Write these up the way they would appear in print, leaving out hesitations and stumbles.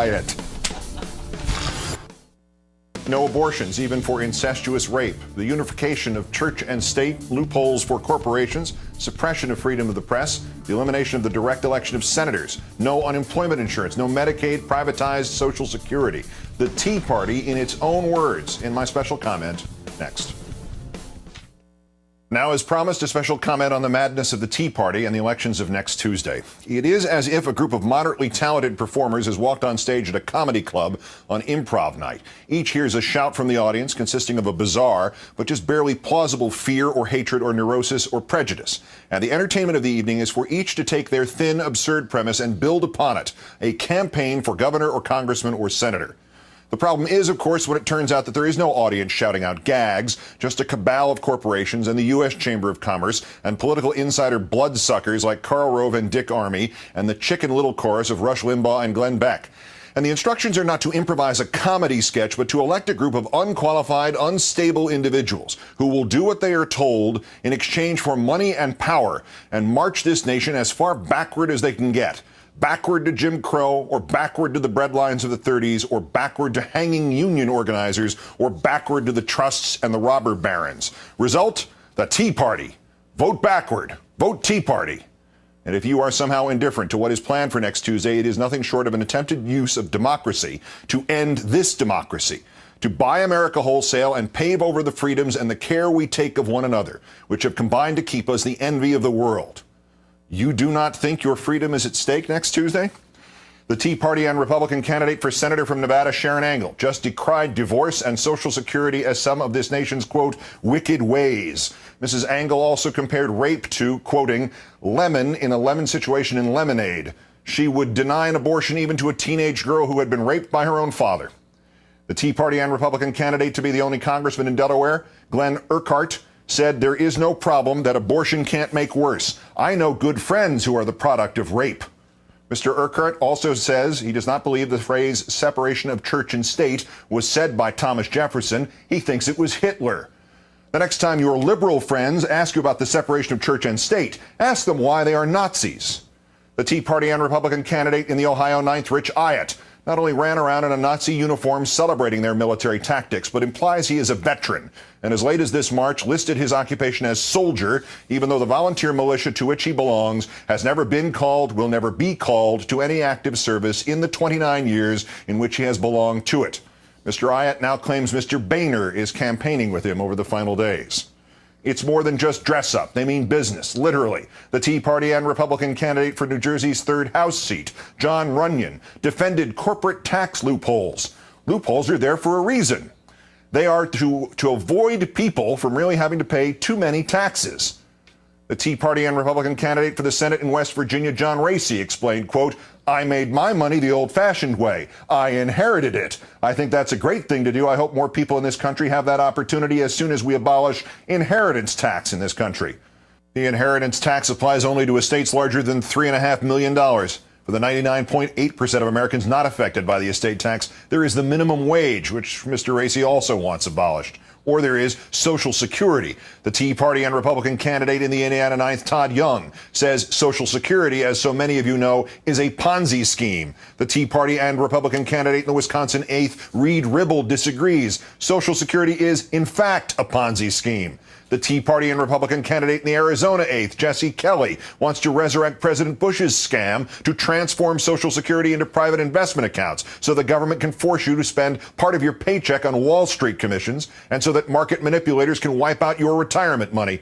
quiet. No abortions, even for incestuous rape. The unification of church and state, loopholes for corporations, suppression of freedom of the press, the elimination of the direct election of senators, no unemployment insurance, no Medicaid, privatized Social Security. The Tea Party in its own words in my special comment next. Now, as promised, a special comment on the madness of the Tea Party and the elections of next Tuesday. It is as if a group of moderately talented performers has walked on stage at a comedy club on improv night. Each hears a shout from the audience consisting of a bizarre but just barely plausible fear or hatred or neurosis or prejudice. And the entertainment of the evening is for each to take their thin, absurd premise and build upon it a campaign for governor or congressman or senator. The problem is, of course, when it turns out that there is no audience shouting out gags, just a cabal of corporations and the U.S. Chamber of Commerce and political insider bloodsuckers like Karl Rove and Dick Armey and the Chicken Little chorus of Rush Limbaugh and Glenn Beck. And the instructions are not to improvise a comedy sketch, but to elect a group of unqualified, unstable individuals who will do what they are told in exchange for money and power and march this nation as far backward as they can get. Backward to Jim Crow, or backward to the breadlines of the 30s, or backward to hanging union organizers, or backward to the trusts and the robber barons. Result? The Tea Party. Vote backward. Vote Tea Party. And if you are somehow indifferent to what is planned for next Tuesday, it is nothing short of an attempted use of democracy to end this democracy, to buy America wholesale and pave over the freedoms and the care we take of one another, which have combined to keep us the envy of the world. You do not think your freedom is at stake next Tuesday? The Tea Party and Republican candidate for senator from Nevada, Sharon Angle, just decried divorce and Social Security as some of this nation's, quote, wicked ways. Mrs. Angle also compared rape to, quoting, lemon in a lemon situation in Lemonade. She would deny an abortion even to a teenage girl who had been raped by her own father. The Tea Party and Republican candidate to be the only congressman in Delaware, Glenn Urquhart, said there is no problem that abortion can't make worse. I know good friends who are the product of rape. Mr. Urquhart also says he does not believe the phrase separation of church and state was said by Thomas Jefferson. He thinks it was Hitler. The next time your liberal friends ask you about the separation of church and state, ask them why they are Nazis. The Tea Party and Republican candidate in the Ohio 9th, Rich Ayotte, not only ran around in a Nazi uniform celebrating their military tactics, but implies he is a veteran, and as late as this March listed his occupation as soldier, even though the volunteer militia to which he belongs has never been called, will never be called to any active service in the 29 years in which he has belonged to it. Mr. Ayotte now claims Mr. Boehner is campaigning with him over the final days. It's more than just dress up. They mean business, literally. The Tea Party and Republican candidate for New Jersey's 3rd House seat, John Runyon, defended corporate tax loopholes. Loopholes are there for a reason. They are to avoid people from really having to pay too many taxes. The Tea Party and Republican candidate for the Senate in West Virginia, John Racy, explained, quote, I made my money the old-fashioned way. I inherited it. I think that's a great thing to do. I hope more people in this country have that opportunity as soon as we abolish inheritance tax in this country. The inheritance tax applies only to estates larger than $3.5 million. For the 99.8% of Americans not affected by the estate tax, there is the minimum wage, which Mr. Racy also wants abolished. Or there is Social Security. The Tea Party and Republican candidate in the Indiana 9th, Todd Young, says Social Security, as so many of you know, is a Ponzi scheme. The Tea Party and Republican candidate in the Wisconsin 8th, Reed Ribble, disagrees. Social Security is, in fact, a Ponzi scheme. The Tea Party and Republican candidate in the Arizona 8th, Jesse Kelly, wants to resurrect President Bush's scam to transform Social Security into private investment accounts so the government can force you to spend part of your paycheck on Wall Street commissions and so that market manipulators can wipe out your retirement money.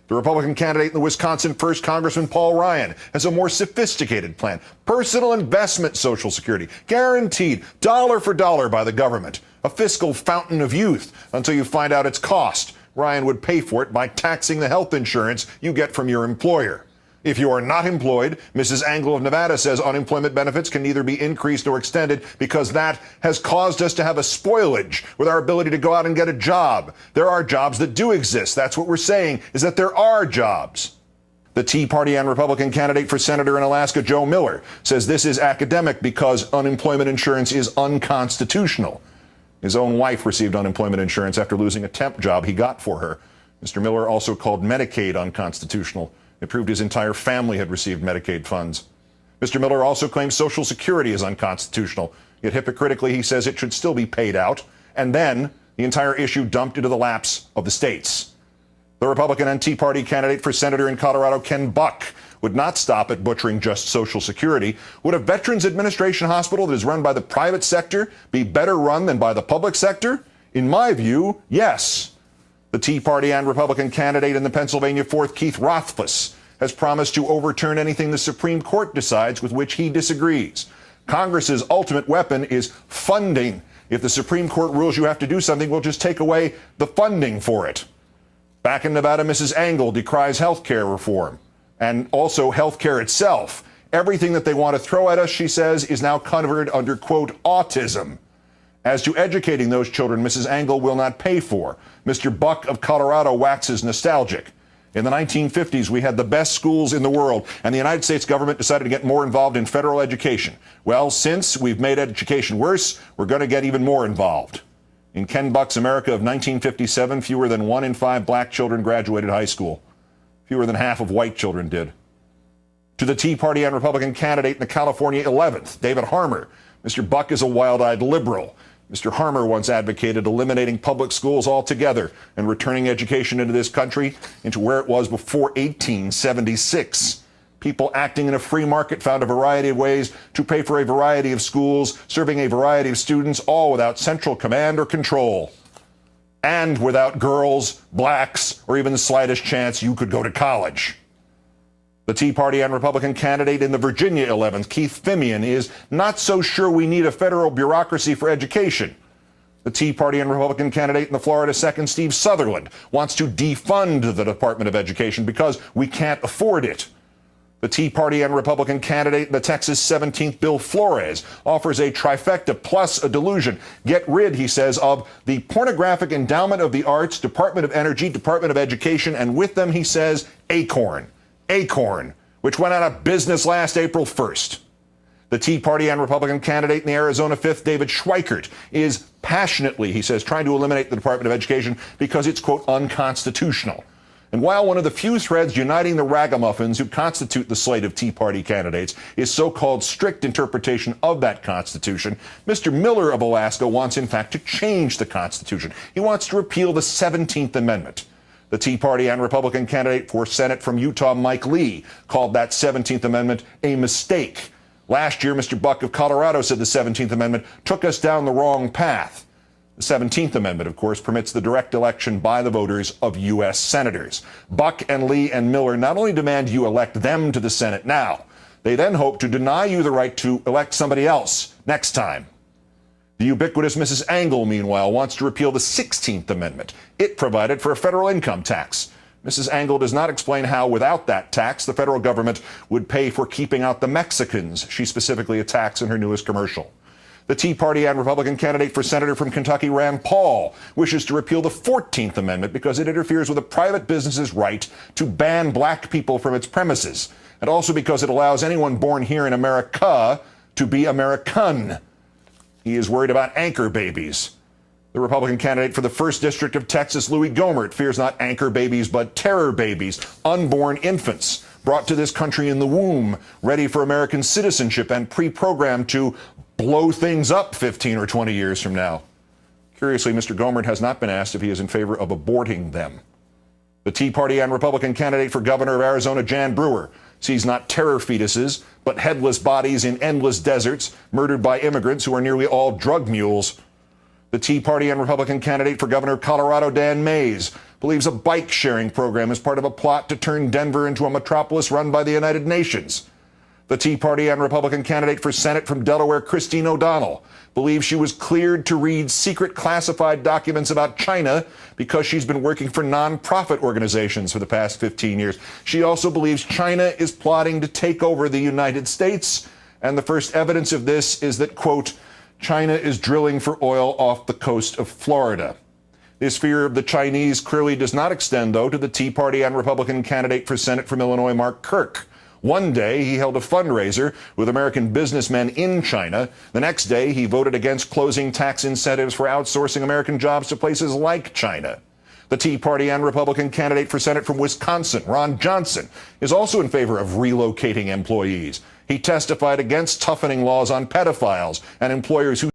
The Republican candidate in the Wisconsin 1st, Congressman Paul Ryan, has a more sophisticated plan. Personal investment Social Security, guaranteed dollar for dollar by the government. A fiscal fountain of youth until you find out its cost. Ryan would pay for it by taxing the health insurance you get from your employer. If you are not employed, Mrs. Angle of Nevada says unemployment benefits can neither be increased or extended because that has caused us to have a spoilage with our ability to go out and get a job. There are jobs that do exist. That's what we're saying, is that there are jobs. The Tea Party and Republican candidate for senator in Alaska, Joe Miller, says this is academic because unemployment insurance is unconstitutional. His own wife received unemployment insurance after losing a temp job he got for her. Mr. Miller also called Medicaid unconstitutional. It proved his entire family had received Medicaid funds. Mr. Miller also claims Social Security is unconstitutional. Yet hypocritically, he says it should still be paid out. And then the entire issue dumped into the laps of the states. The Republican and Tea Party candidate for senator in Colorado, Ken Buck, would not stop at butchering just Social Security. Would a Veterans Administration hospital that is run by the private sector be better run than by the public sector? In my view, yes. The Tea Party and Republican candidate in the Pennsylvania 4th, Keith Rothfuss, has promised to overturn anything the Supreme Court decides with which he disagrees. Congress's ultimate weapon is funding. If the Supreme Court rules you have to do something, we'll just take away the funding for it. Back in Nevada, Mrs. Engel decries health care reform and also health care itself. Everything that they want to throw at us, she says, is now covered under, quote, autism. As to educating those children, Mrs. Engel will not pay for. Mr. Buck of Colorado waxes nostalgic. In the 1950s, we had the best schools in the world, and the United States government decided to get more involved in federal education. Well, since we've made education worse, we're going to get even more involved. In Ken Buck's America of 1957, fewer than 1 in 5 black children graduated high school. Fewer than half of white children did. To the Tea Party and Republican candidate in the California 11th, David Harmer, Mr. Buck is a wild-eyed liberal. Mr. Harmer once advocated eliminating public schools altogether and returning education into this country into where it was before 1876. People acting in a free market found a variety of ways to pay for a variety of schools, serving a variety of students, all without central command or control. And without girls, blacks, or even the slightest chance you could go to college. The Tea Party and Republican candidate in the Virginia 11th, Keith Fimian, is not so sure we need a federal bureaucracy for education. The Tea Party and Republican candidate in the Florida 2nd, Steve Sutherland, wants to defund the Department of Education because we can't afford it. The Tea Party and Republican candidate in the Texas 17th, Bill Flores, offers a trifecta plus a delusion. Get rid, he says, of the pornographic endowment of the arts, Department of Energy, Department of Education, and with them, he says, Acorn, which went out of business last April 1st. The Tea Party and Republican candidate in the Arizona 5th, David Schweikert, is passionately, he says, trying to eliminate the Department of Education because it's, quote, unconstitutional. And while one of the few threads uniting the ragamuffins who constitute the slate of Tea Party candidates is so-called strict interpretation of that Constitution, Mr. Miller of Alaska wants, in fact, to change the Constitution. He wants to repeal the 17th Amendment. The Tea Party and Republican candidate for Senate from Utah, Mike Lee, called that 17th Amendment a mistake. Last year, Mr. Buck of Colorado said the 17th Amendment took us down the wrong path. The 17th Amendment, of course, permits the direct election by the voters of U.S. senators. Buck and Lee and Miller not only demand you elect them to the Senate now, they then hope to deny you the right to elect somebody else next time. The ubiquitous Mrs. Engel, meanwhile, wants to repeal the 16th Amendment. It provided for a federal income tax. Mrs. Engel does not explain how, without that tax, the federal government would pay for keeping out the Mexicans she specifically attacks in her newest commercial. The Tea Party and Republican candidate for senator from Kentucky, Rand Paul, wishes to repeal the 14th Amendment because it interferes with a private business's right to ban black people from its premises, and also because it allows anyone born here in America to be American. He is worried about anchor babies. The Republican candidate for the 1st District of Texas, Louis Gohmert, fears not anchor babies, but terror babies, unborn infants, brought to this country in the womb, ready for American citizenship and pre-programmed to blow things up 15 or 20 years from now. Curiously, Mr. Gohmert has not been asked if he is in favor of aborting them. The Tea Party and Republican candidate for governor of Arizona, Jan Brewer, sees not terror fetuses, but headless bodies in endless deserts, murdered by immigrants who are nearly all drug mules. The Tea Party and Republican candidate for governor of Colorado, Dan Mays, believes a bike-sharing program is part of a plot to turn Denver into a metropolis run by the United Nations. The Tea Party and Republican candidate for Senate from Delaware, Christine O'Donnell, believes she was cleared to read secret classified documents about China because she's been working for nonprofit organizations for the past 15 years. She also believes China is plotting to take over the United States, and the first evidence of this is that, quote, China is drilling for oil off the coast of Florida. This fear of the Chinese clearly does not extend, though, to the Tea Party and Republican candidate for Senate from Illinois, Mark Kirk. One day, he held a fundraiser with American businessmen in China. The next day, he voted against closing tax incentives for outsourcing American jobs to places like China. The Tea Party and Republican candidate for Senate from Wisconsin, Ron Johnson, is also in favor of relocating employees. He testified against toughening laws on pedophiles and employers who